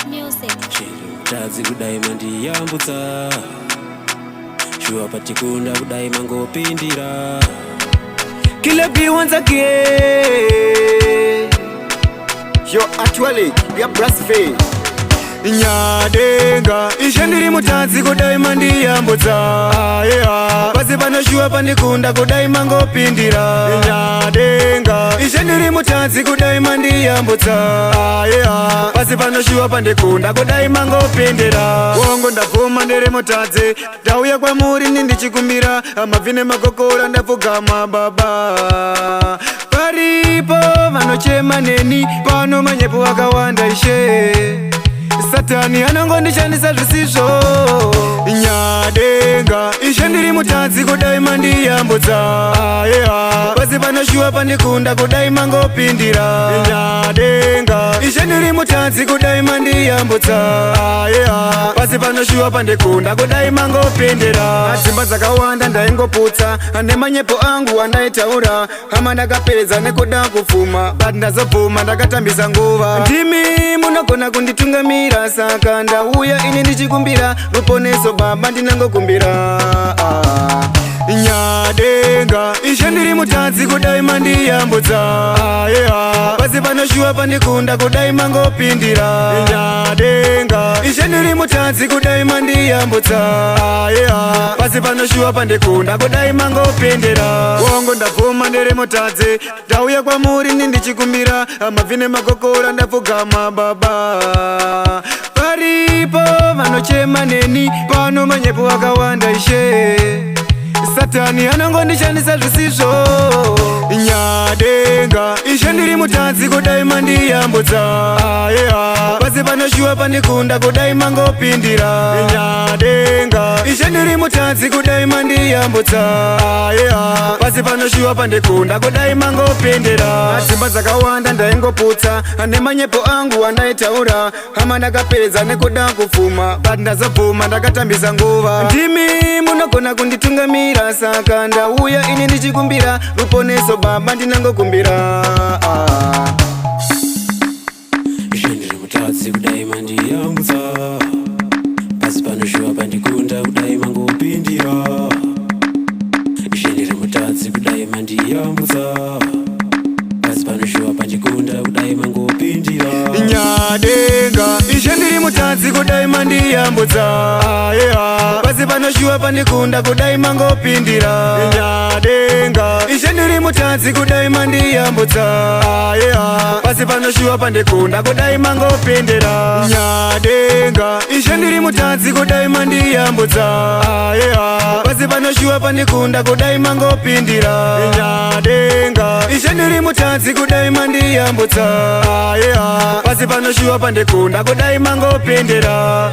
Music. Tazi kudai mandi yambutsa Shua patikunda kudai mango pindira Kila be once again. Yo, actually, we are brass face. Nyadenga ishendiri mutazi kudai mandi yambutsa Pasi pano shua pandikunda kudai mango pindira Nyadenga ishendiri mutazi kudai mandi yambutsa Pasi pano shua pandikunda kudai mango pindira Wongo ndavuma ndere mutazi Dauya kwa muri nindichikumbira Amavine makokora ndavugama baba Paripo vanochema neni Pano manyepo wakawanda ishe Satani anangondishandisa zvisizvo Nyadenga ishendiri mutazi kudai mandi yambutsa Pasi pano shua pandikunda kudai mango pindira Nyadenga ishendiri mutazi kudai mandi yambutsa Pasi pano shua pandikunda kudai mango pindira Dzimba dzakawanda ndaingoputsa ane manyepo angu andaitaura Hama ndakapedza nekuda kufuma But ndazobvuma ndakatambisa nguva Ndimi munogona kunditungamira Saka ndauya ine ndichikumbira Ruponeso baba ndinangokumbira Nyadenga ishendiri mutazi kudai mandi yambutsa Pasi pano shua pandikunda kudai mango pindira Nyadenga ishendiri mutazi kudai mandi yambutsa Pasi pano shua pandikunda kudai mango pindira Wongo ndavuma ndere mutazi Dauya kwa muri nindichikumbira Amavine makokora ndavugama baba Paripo vanochema neni Pano manyepo wakawanda ishe Satani anangondishandisa zvisizvo Nyadenga ishendiri mutazi kudai mandi yambutsa Pasi pano shua pandikunda kudai mango pindira Nyadenga ishendiri mutazi kudai mandi yambutsa Pasi pano shua pandikunda kudai mango pindira Dzimba dzakawanda ndaingoputsa ane manyepo angu andaitaura Hama ndakapedza nekuda kufuma But ndazobvuma ndakatambisa nguva Ndimi munogona kunditungamira Saka ndauya ine ndichikumbira Ruponeso baba ndinangokumbira Ishendiri mutazi kudai mandi yambutsa Pasi pano shua pandikunda kudai mango pindira Ishendiri mutazi kudai mandi yambutsa Pasi pano shua pandikunda kudai mango pindira Nyadenga ishendiri mutazi kudai mandi yambutsa Pasi pano shua pandikunda kudai mango pindira Nyadenga ishendiri mutazi kudai mandi yambutsa Pasi pano shua pandikunda kudai mango pindira Nyadenga ishendiri mutazi kudai mandi yambutsa Pasi pano shua pandikunda kudai mango pindira Nyadenga ishendiri mutazi kudai mandi yambutsa Pasi pano shua pandikunda kudai mango pindira